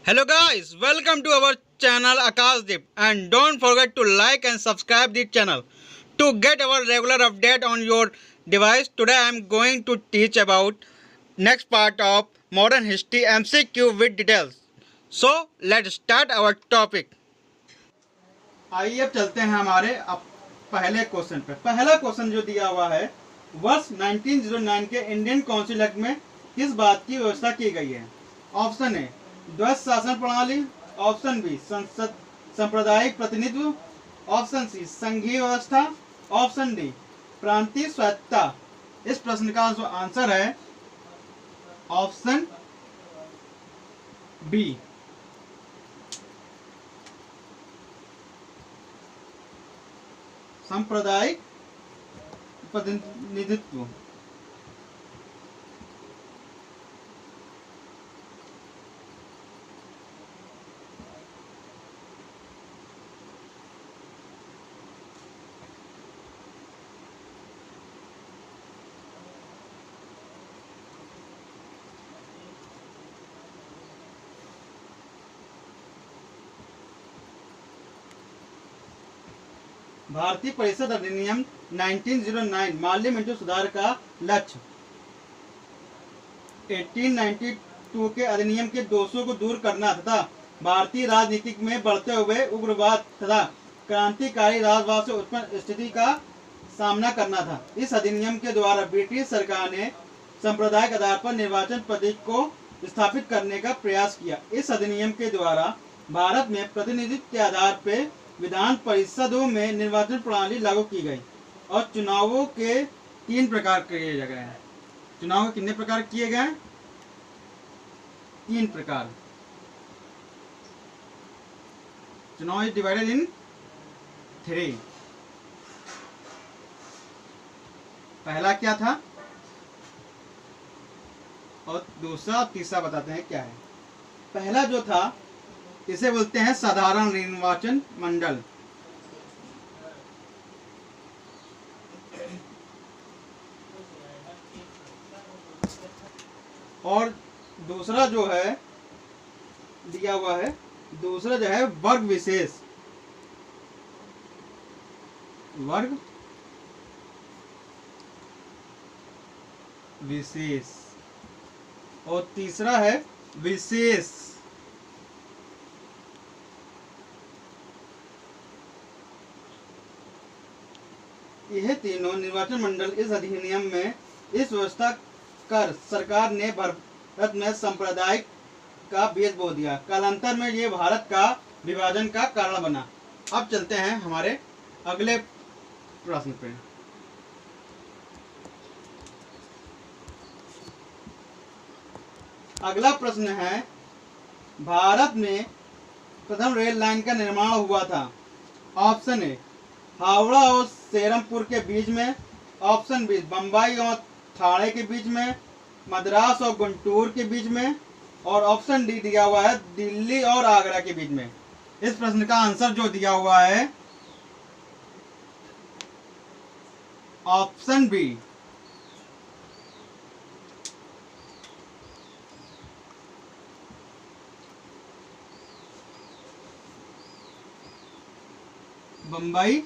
Hello guys, welcome to our channel Akashdeep and don't forget to like and subscribe the channel to get our regular update on your device. Today I am going to teach about next part of modern history MCQ with details. So let's start our topic. आइए अब चलते हैं हमारे अब पहले question पे। पहला question जो दिया हुआ है, वर्ष 1909 के इंडियन काउंसिल एक्ट में किस बात की व्यवस्था की गई है? ऑप्शन ए द्वैध शासन प्रणाली, ऑप्शन बी संसद सांप्रदायिक प्रतिनिधित्व, ऑप्शन सी संघीय व्यवस्था, ऑप्शन डी प्रांतीय स्वायत्तता। इस प्रश्न का जो आंसर है ऑप्शन बी। सांप्रदायिक प्रतिनिधित्व। भारतीय परिषद अधिनियम 1909 माल्य मिंटो सुधार का लक्ष्य 1892 के अधिनियम के दोषों को दूर करना तथा भारतीय राजनीति में बढ़ते हुए उग्रवाद तथा क्रांतिकारी राजवाद से उत्पन्न स्थिति का सामना करना था। इस अधिनियम के द्वारा ब्रिटिश सरकार ने सांप्रदायिक आधार पर निर्वाचन पद्धति को स्थापित करने का प्रयास किया। इस अधिनियम के द्वारा भारत में प्रतिनिधित्व के आधार पर विधान परिषदों में निर्वाचन प्रणाली लागू की गई और चुनावों के 3 प्रकार किए गए हैं। चुनाव के कितने प्रकार किए गए? 3 प्रकार। चुनाव इज डिवाइडेड इन 3। पहला क्या था और दूसरा तीसरा बताते हैं क्या है। पहला जो था इसे बोलते हैं साधारण निर्वाचन मंडल। और दूसरा जो है दिया हुआ है, दूसरा जो है वर्ग विशेष। वर्ग विशेष। और तीसरा है विशेष। यह तीनों निर्वाचन मंडल इस अधिनियम में इस व्यवस्था कर सरकार ने भारत में सांप्रदायिक का भेद बो दिया। कालांतर में ये भारत का विभाजन का कारण बना। अब चलते हैं हमारे अगले प्रश्न पे। अगला प्रश्न है, भारत में प्रथम रेल लाइन का निर्माण हुआ था। ऑप्शन ए हावड़ा और सेरमपुर के बीच में, ऑप्शन बी बम्बई और ठाणे के बीच में, मद्रास और गुंटूर के बीच में, और ऑप्शन डी दिया हुआ है दिल्ली और आगरा के बीच में। इस प्रश्न का आंसर जो दिया हुआ है ऑप्शन बी। बम्बई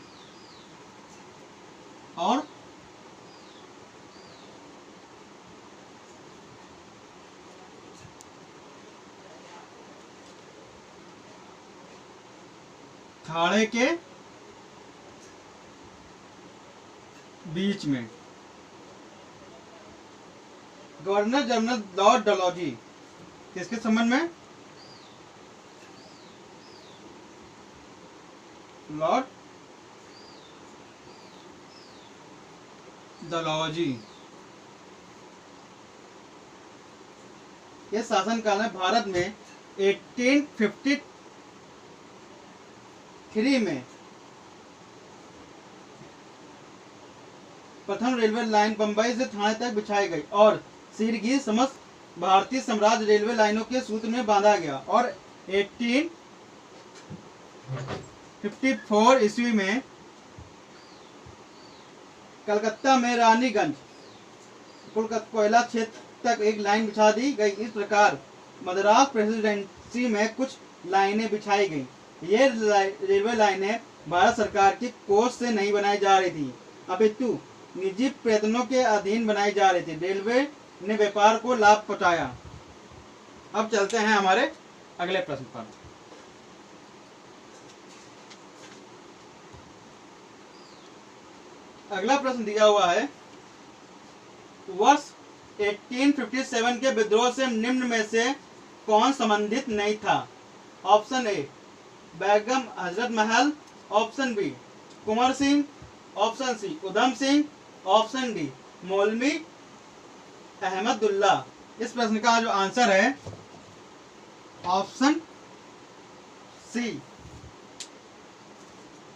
और ठाणे के बीच में। गवर्नर जनरल लॉर्ड डलहौजी किसके संबंध में? लॉर्ड डलहौजी के शासनकाल में भारत में 1853 में प्रथम रेलवे लाइन बंबई से ठाणे तक बिछाई गई और शीघ्र समस्त भारतीय साम्राज्य रेलवे लाइनों के सूत्र में बांधा गया और 1854 ईस्वी में कलकत्ता में रानीगंज कोयला क्षेत्र तक एक लाइन बिछा दी गई। इस प्रकार मद्रास प्रेसिडेंसी उसी में कुछ लाइनें बिछाई गई। ये रेलवे लाइनें भारत सरकार की कोष से नहीं बनाई जा रही थी, अपितु निजी प्रयत्नों के अधीन बनाई जा रही थी। रेलवे ने व्यापार को लाभ पहुंचाया। अब चलते हैं हमारे अगले प्रश्न पर। अगला प्रश्न दिया हुआ है, वर्ष 1857 के विद्रोह से निम्न में से कौन संबंधित नहीं था? ऑप्शन ए Begum Hazrat Mahal, option B Kunwar Singh, option C Udham Singh, option D मौलवी अहमदुल्ला। इस प्रश्न का जो आंसर है option C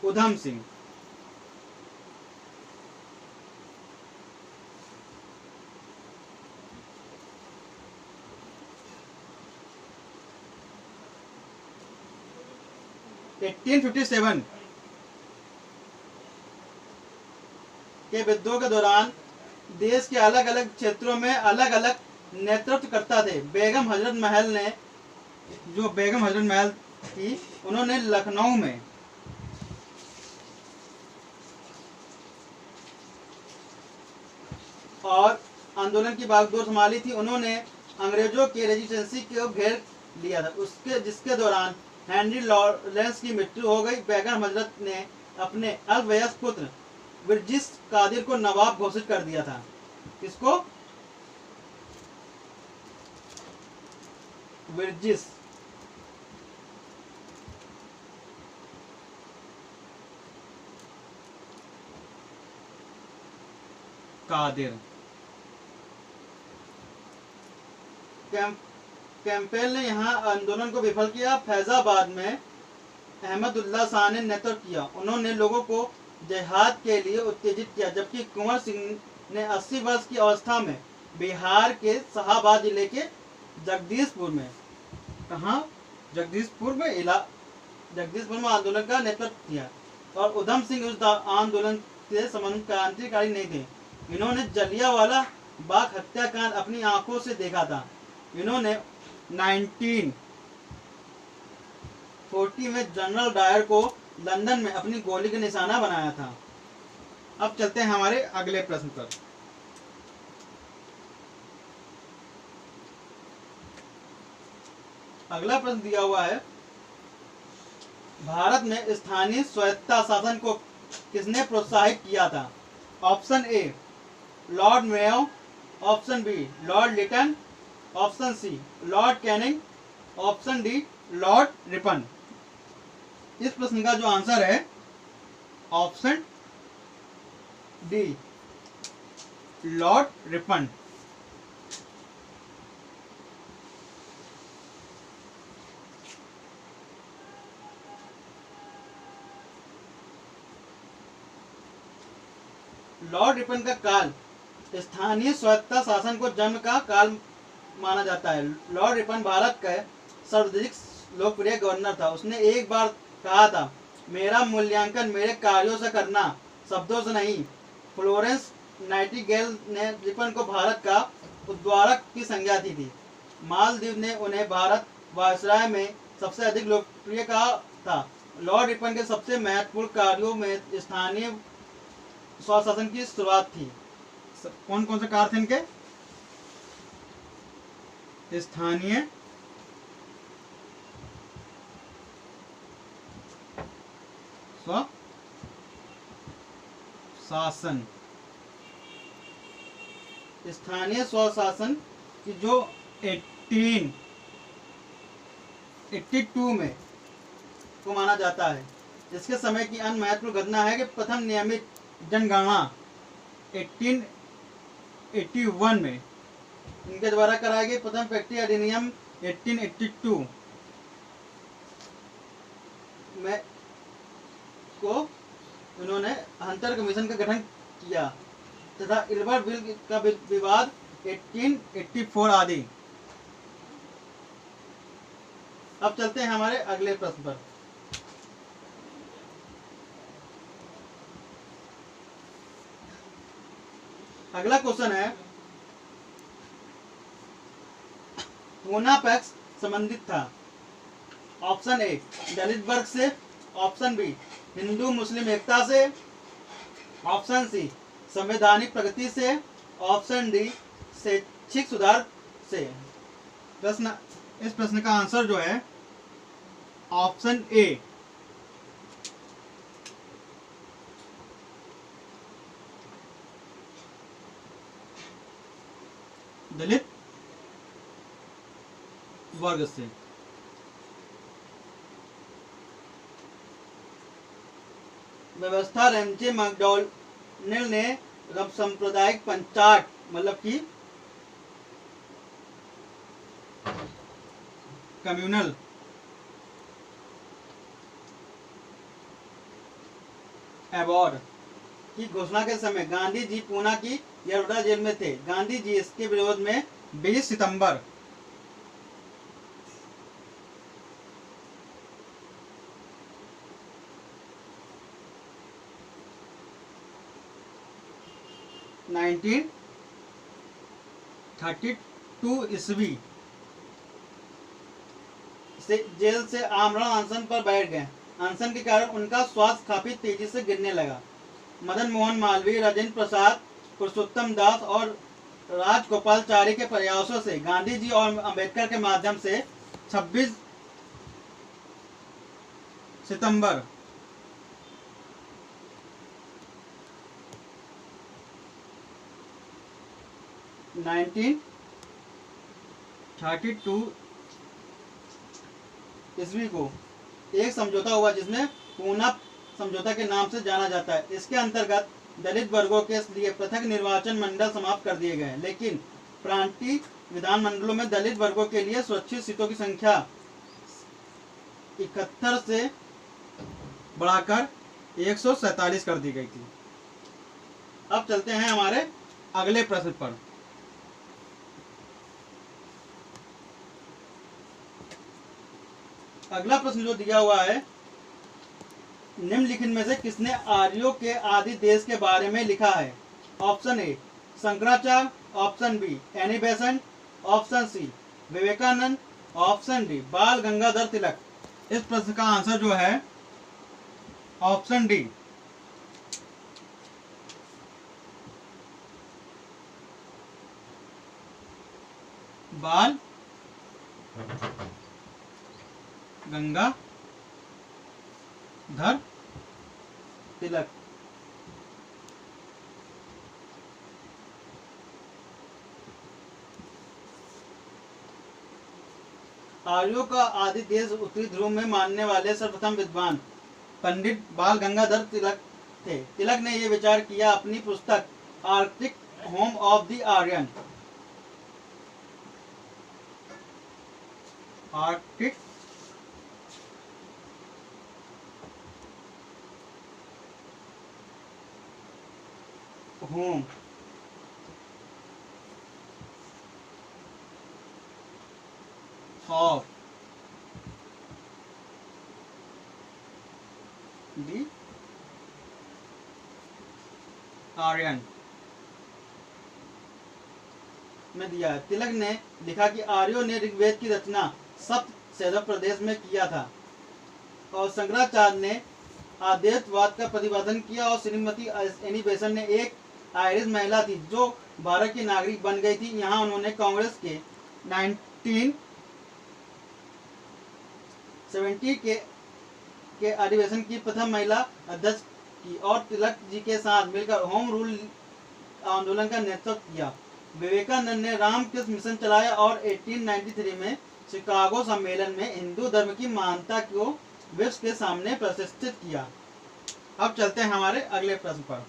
Udham Singh. Eighteen 1857 के विद्रोह के दौरान देश के अलग अलग क्षेत्रों में अलग अलग नेतृत्व करता थे। बेगम हजरत महल ने, जो बेगम हजरत महल थी, उन्होंने लखनऊ में और आंदोलन की बागडोर संभाली थी। उन्होंने अंग्रेजों के रेजिस्टेंसी को घेर लिया था, उसके जिसके दौरान हेनरी लॉरेंस की मृत्यु हो गई। बेगम हजरत ने अपने अल्पवयस्क पुत्र विरजिस कादिर को नवाब घोषित कर दिया था। किसको? विरजिस कादिर। कैंपेल ने यहाँ आंदोलन को विफल किया। फैजाबाद में अहमदुल्ला शाह ने नेतृत्व किया। उन्होंने लोगों को जिहाद के लिए उत्तेजित किया, जबकि कुंवर सिंह ने 80 वर्ष की अवस्था में बिहार के शाहाबाद जिले के जगदीशपुर में, कहाँ? जगदीशपुर में आंदोलन का नेतृत्व किया। और उधम सिंह उस आंदोलन से संबंधित क्रांतिकारी नहीं थे। इन्होंने जलियांवाला बाग हत्याकांड अपनी आंखों से देखा था। इन्होंने 1940 में जनरल डायर को लंदन में अपनी गोली का निशाना बनाया था। अब चलते हैं हमारे अगले प्रश्न पर। अगला प्रश्न दिया हुआ है, भारत में स्थानीय स्वायत्ता शासन को किसने प्रोत्साहित किया था? Option A Lord Mayo, option B Lord Lytton, option C Lord Canning, option D Lord Ripon. इस प्रश्न का जो आंसर है option D Lord Ripon. Lord Ripon का काल स्थानीय स्वायत्ता शासन को जन्म का काल माना जाता है। लॉर्ड रिपन भारत का सर्वाधिक लोकप्रिय गवर्नर था। उसने एक बार कहा था, मेरा मूल्यांकन मेरे कार्यों से करना, शब्दों से नहीं। फ्लोरेंस नाइटिंगेल ने रिपन को भारत का उद्वारक की संज्ञा दी थी। मालदीव ने उन्हें भारत वायसराय में सबसे अधिक लोकप्रिय कहा था। लॉर्ड रिपन के सबसे महत्वपूर्ण कार्यों में स्थानीय स्वशासन की शुरुआत थी। कौन कौन से कार्य थे इनके? स्थानीय स्वशासन। स्थानीय स्वशासन की जो 1882 में को माना जाता है। इसके समय की अन्य महत्वपूर्ण घटना है कि प्रथम नियमित जनगणना 1881 में इनके द्वारा कराई गई। प्रथम फैक्ट्री अधिनियम 1882 में को उन्होंने हंटर कमीशन का गठन किया तथा इल्बर्ट बिल का विवाद 1884 आदि। अब चलते हैं हमारे अगले प्रश्न पर। अगला क्वेश्चन है, पूना पैक्ट संबंधित था ऑप्शन ए दलित वर्ग से, ऑप्शन बी हिंदू मुस्लिम एकता से, ऑप्शन सी संवैधानिक प्रगति से, ऑप्शन डी शैक्षिक सुधार से। प्रश्न, इस प्रश्न का आंसर जो है ऑप्शन ए दलित वर्ग से। व्यवस्था रैमजे मैकडॉनल्ड ने सांप्रदायिक पंचायत मतलब कि कम्युनल अवार्ड की घोषणा के समय गांधी जी पूना की यरवड़ा जेल में थे। गांधी जी इसके विरोध में 20 सितंबर 1932 ईस्वी से जेल से आमरण अनशन पर बैठ गए। अनशन के कारण उनका स्वास्थ्य काफी तेजी से गिरने लगा। मदन मोहन मालवीय, राजेंद्र प्रसाद, पुरुषोत्तम दास और राजगोपालचारी के प्रयासों से गांधी जी और अंबेडकर के माध्यम से 26 सितंबर 1932 ईस्वी को एक समझौता हुआ जिसमें पूना समझौता के नाम से जाना जाता है। इसके अंतर्गत दलित वर्गों के लिए पृथक निर्वाचन मंडल समाप्त कर दिए गए, लेकिन प्रांतीय विधानमंडलों में दलित वर्गों के लिए सुरक्षित सीटों की संख्या 71 से बढ़ाकर 147 कर दी गई थी। अब चलते हैं हमारे अगले प्रश्न पर। अगला प्रश्न जो दिया हुआ है, निम्नलिखित में से किसने आर्यों के आदि देश के बारे में लिखा है? Option A Shankaracharya, option B Annie Besant, option C Vivekananda, option D Bal Gangadhar तिलक। इस प्रश्न का आंसर जो है ऑप्शन डी बाल गंगाधर तिलक। आर्यों का आदि देश उत्तरी ध्रुव में मानने वाले सर्वप्रथम विद्वान पंडित बाल गंगाधर तिलक थे। तिलक ने यह विचार किया अपनी पुस्तक Arctic Home of the Aryan, Arctic Home of the Aryan में दिया है। तिलक ने लिखा कि आर्यों ने ऋग्वेद की रचना सप्त सैदव प्रदेश में किया था और शंकराचार्य ने आद्वैतवाद का प्रतिपादन किया और श्रीमती एनी बेसेंट ने एक आयरिश महिला थी जो भारत की नागरिक बन गई थी। यहाँ उन्होंने कांग्रेस के 1970 के अधिवेशन की प्रथम महिला अध्यक्ष की और तिलक जी के साथ मिलकर होम रूल आंदोलन का नेतृत्व किया। विवेकानंद ने रामकृष्ण मिशन चलाया और 1893 में शिकागो सम्मेलन में हिंदू धर्म की महानता को विश्व के सामने प्रतिष्ठित किया। अब चलते हैं हमारे अगले प्रश्न पर।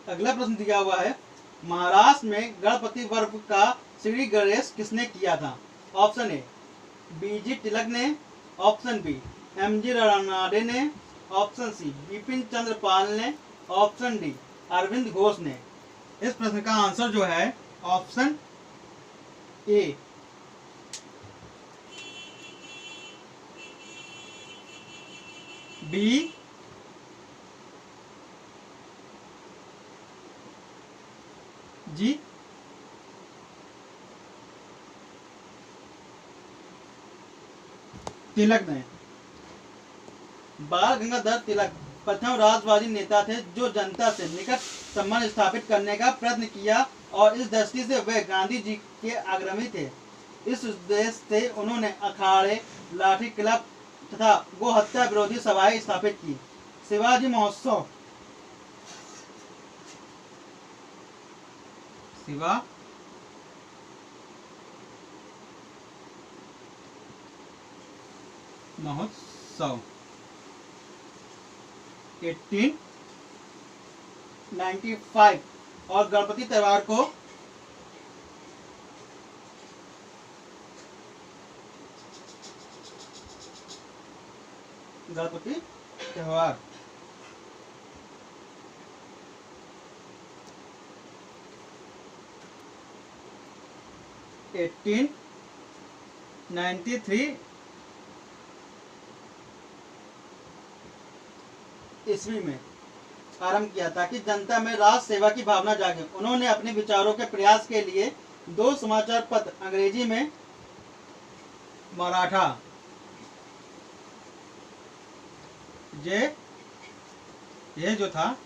अगला प्रश्न दिया हुआ है, महाराष्ट्र में गणपति पर्व का श्री गणेश किसने किया था? ऑप्शन ए बीजी तिलक ने, ऑप्शन बी एमजी रानाडे ने, ऑप्शन सी बिपिन चंद्र पाल ने, ऑप्शन डी अरविंद घोष ने। इस प्रश्न का आंसर जो है ऑप्शन ए बी जी तिलक ने। बाल गंगाधर तिलक प्रथम राष्ट्रवादी नेता थे जो जनता से निकट संबंध स्थापित करने का प्रयत्न किया और इस दृष्टि से वे गांधी जी के आग्रही थे। इस उद्देश्य से उन्होंने अखाड़े, लाठी क्लब तथा गो हत्या विरोधी सभाएं स्थापित की। शिवाजी महोत्सव, शिवा महोत्सव 1895 और गणपति त्योहार को गणपति त्योहार 1893 ईस्वी में आरंभ किया ताकि जनता में राष्ट्र सेवा की भावना जागे। उन्होंने अपने विचारों के प्रयास के लिए 2 समाचार पत्र अंग्रेजी में मराठा ये जो था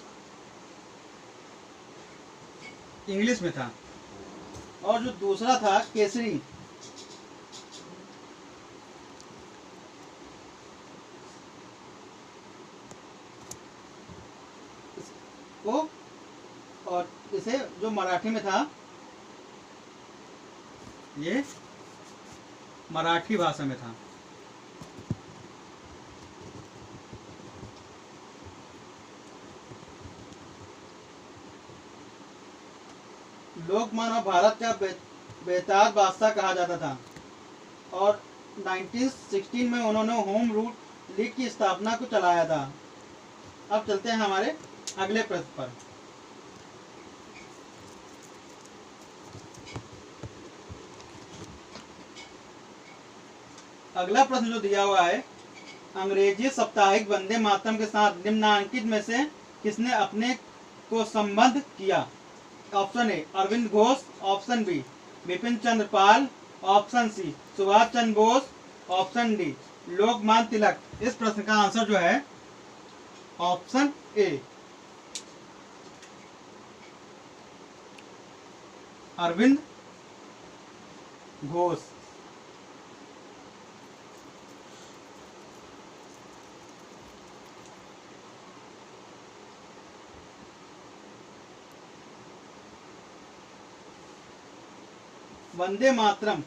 इंग्लिश में था और जो दूसरा था केसरी को, और इसे जो मराठी में था ये मराठी भाषा में था। लोकमान्य भारत का बेताज बादशाह कहा जाता था और 1916 में उन्होंने होम रूल लीग की स्थापना को चलाया था। अब चलते हैं हमारे अगले प्रश्न पर। अगला प्रश्न जो दिया हुआ है, अंग्रेजी साप्ताहिक वंदे मातरम के साथ निम्नांकित में से किसने अपने को संबद्ध किया? Option A Aurobindo Ghosh, option B Bipin Chandra Pal, option C Subhash Chandra Bose, option D Lokmanya Tilak. इस प्रश्न का आंसर जो है ऑप्शन ए अरविंद घोष। वंदे मातरम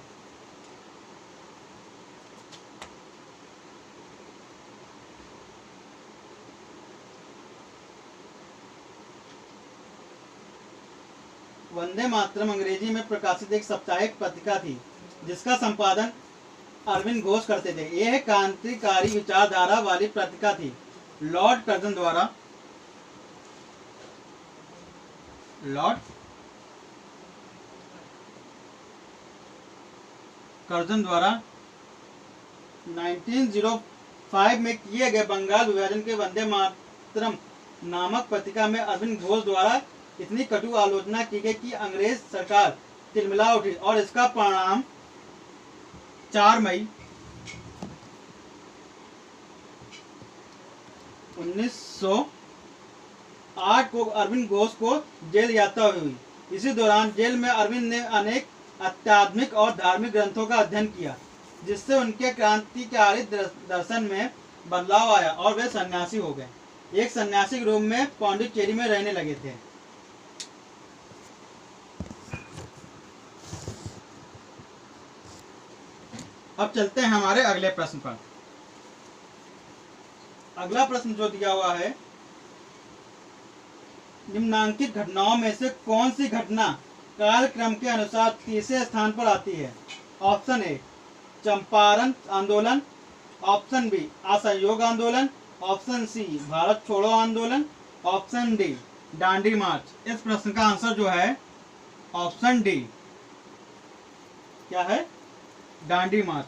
वंदे मातरम अंग्रेजी में प्रकाशित एक साप्ताहिक पत्रिका थी जिसका संपादन अरविंद घोष करते थे। यह क्रांतिकारी विचारधारा वाली पत्रिका थी। लॉर्ड कर्जन द्वारा 1905 में किए गए बंगाल विभाजन के वंदे मातरम नामक पत्रिका में अरविंद घोष द्वारा इतनी कटु आलोचना की गई कि अंग्रेज सरकार तिलमिला उठी और इसका परिणाम 4 मई 1908 को अरविंद घोष को जेल यात्रा हुई। इसी दौरान जेल में अरविंद ने अनेक आध्यात्मिक और धार्मिक ग्रंथों का अध्ययन किया जिससे उनके क्रांतिकारी दर्शन में बदलाव आया और वे सन्यासी हो गए। एक सन्यासी के रूप में पौंडीचेरी में रहने लगे थे। अब चलते हैं हमारे अगले प्रश्न पर। अगला प्रश्न जो दिया हुआ है, निम्नांकित घटनाओं में से कौन सी घटना कालक्रम के अनुसार तीसरे स्थान पर आती है? ऑप्शन ए चंपारण आंदोलन, ऑप्शन बी असहयोग आंदोलन, ऑप्शन सी भारत छोड़ो आंदोलन, ऑप्शन डी दांडी मार्च। इस प्रश्न का आंसर जो है ऑप्शन डी क्या है? दांडी मार्च।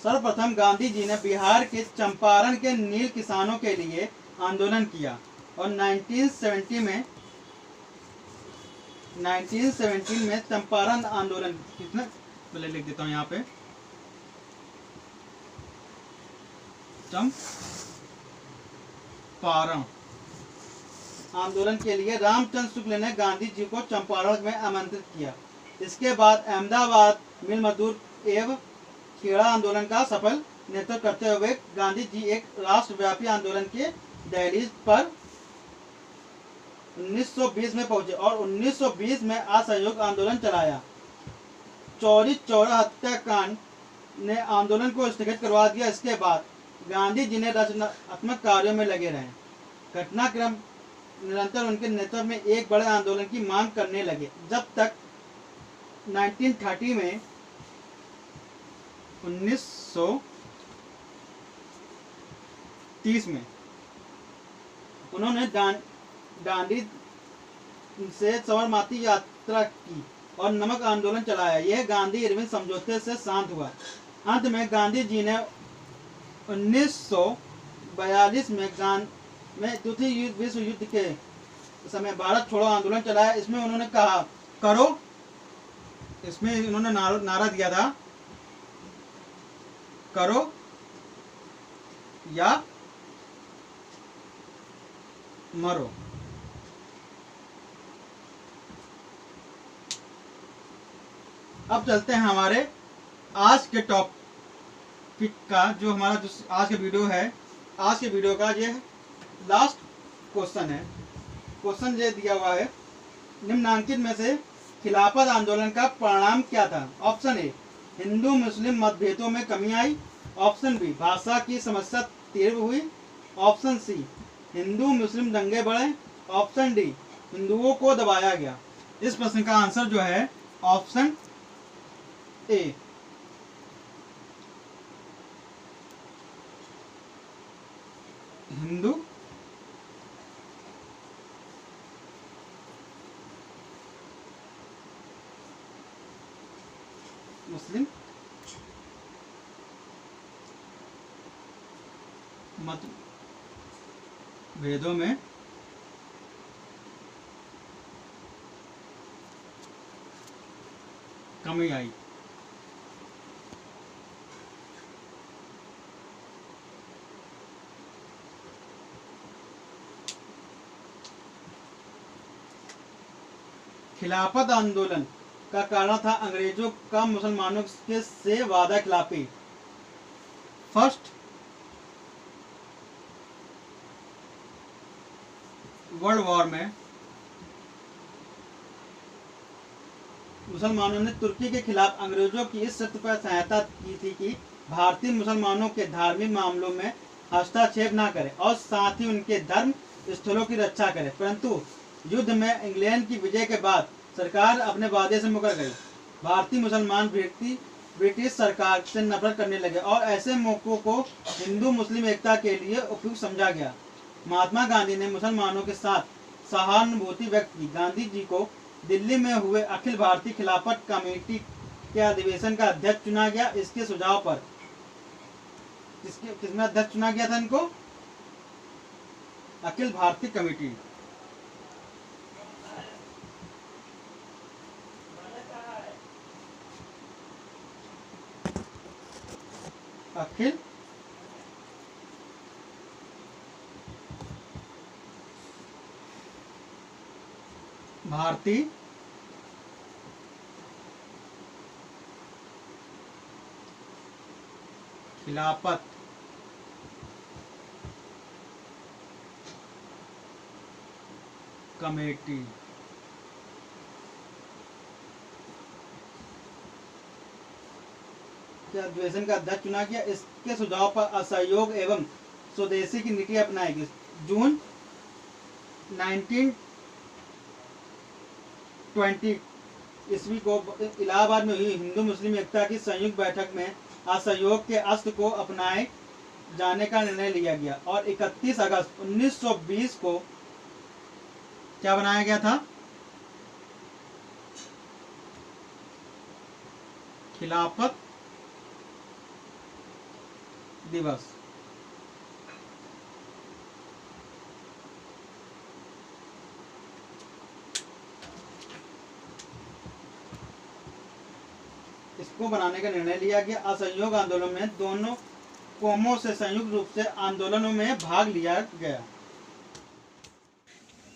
सर्वप्रथम गांधी जी ने बिहार के चंपारण के नील किसानों के लिए आंदोलन किया और 1917 में चंपारण आंदोलन, कितना पहले लिख देता हूँ यहाँ पे, चंपारण आंदोलन के लिए रामचंद्र शुक्ल ने गांधी जी को चंपारण में आमंत्रित किया। इसके बाद अहमदाबाद मिल मजदूर एवं खेड़ा आंदोलन का सफल नेतृत्व करते हुए गांधी जी एक राष्ट्रव्यापी आंदोलन के दहलीज पर 1920 में पहुंचे और 1920 में असहयोग आंदोलन चलाया। चौरी चौरा हत्याकांड ने आंदोलन को स्थगित करवा दिया। इसके बाद गांधी जी ने रचनात्मक कार्यों में लगे रहे। घटनाक्रम निरंतर उनके नेतृत्व में एक बड़े आंदोलन की मांग करने लगे, जब तक 1930 में 1930 में उन्होंने दांडी से साबरमती यात्रा की और नमक आंदोलन चलाया। यह गांधी इरविन समझौते से शांत हुआ। अंत में गांधी जी ने 1942 में द्वितीय विश्व युद्ध के समय भारत छोड़ो आंदोलन चलाया। इसमें उन्होंने कहा करो, इसमें उन्होंने नारा दिया था, करो या मरो। अब चलते हैं हमारे आज के टॉपिक का, जो हमारा जो आज का वीडियो है। आज के वीडियो का ये लास्ट क्वेश्चन है। क्वेश्चन ये दिया हुआ है, निम्नांकित में से खिलाफत आंदोलन का परिणाम क्या था? ऑप्शन ए, हिंदू मुस्लिम मतभेदों में कमी आई। ऑप्शन बी, भाषा की समस्या तीव्र हुई। ऑप्शन सी, हिंदू मुस्लिम दंगे बढ़े। ऑप्शन डी, हिंदुओं को दबाया गया। इस प्रश्न का आंसर जो है ऑप्शन ए, हिंदू मुस्लिम मतभेदों में कमी आई। खिलाफत आंदोलन का कारण था अंग्रेजों का मुसलमानों के से वादा खिलाफी। फर्स्ट वर्ल्ड वॉर में मुसलमानों ने तुर्की के खिलाफ अंग्रेजों की इस शर्त पर सहायता की थी कि भारतीय मुसलमानों के धार्मिक मामलों में हस्तक्षेप न करे और साथ ही उनके धर्म स्थलों की रक्षा करे। परंतु युद्ध में इंग्लैंड की विजय के बाद सरकार अपने वादे से मुकर गई। भारतीय मुसलमान व्यक्ति ब्रिटिश सरकार से नफरत करने लगे और ऐसे मौकों को हिंदू मुस्लिम एकता के लिए उपयुक्त समझा गया। महात्मा गांधी ने मुसलमानों के साथ सहानुभूति व्यक्त की। गांधी जी को दिल्ली में हुए अखिल भारतीय खिलाफत कमेटी के अधिवेशन का अध्यक्ष चुना गया। इसके सुझाव पर किसने अध्यक्ष चुना गया था इनको? अखिल भारतीय कमेटी। अखिल भारतीय खिलाफत कमेटी के अधिवेशन का अध्यक्ष चुना गया। इसके सुझाव पर असहयोग एवं स्वदेशी की नीति अपनाएगी। जून 1920 ईस्वी को इलाहाबाद में हुई हिंदू मुस्लिम एकता की संयुक्त बैठक में असहयोग के अस्त्र को अपनाए जाने का निर्णय लिया गया और 31 अगस्त 1920 को क्या बनाया गया था? खिलाफत दिवस। इसको बनाने का निर्णय लिया गया। असहयोग आंदोलन में दोनों कौमों से संयुक्त रूप से आंदोलनों में भाग लिया गया।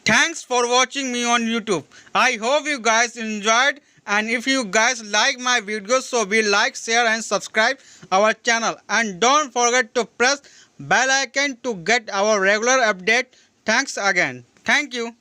Thanks for watching me on YouTube. I hope you guys enjoyed, and if you guys like my videos, so be like, share and subscribe our channel, and don't forget to press bell icon to get our regular update. Thanks again. Thank you.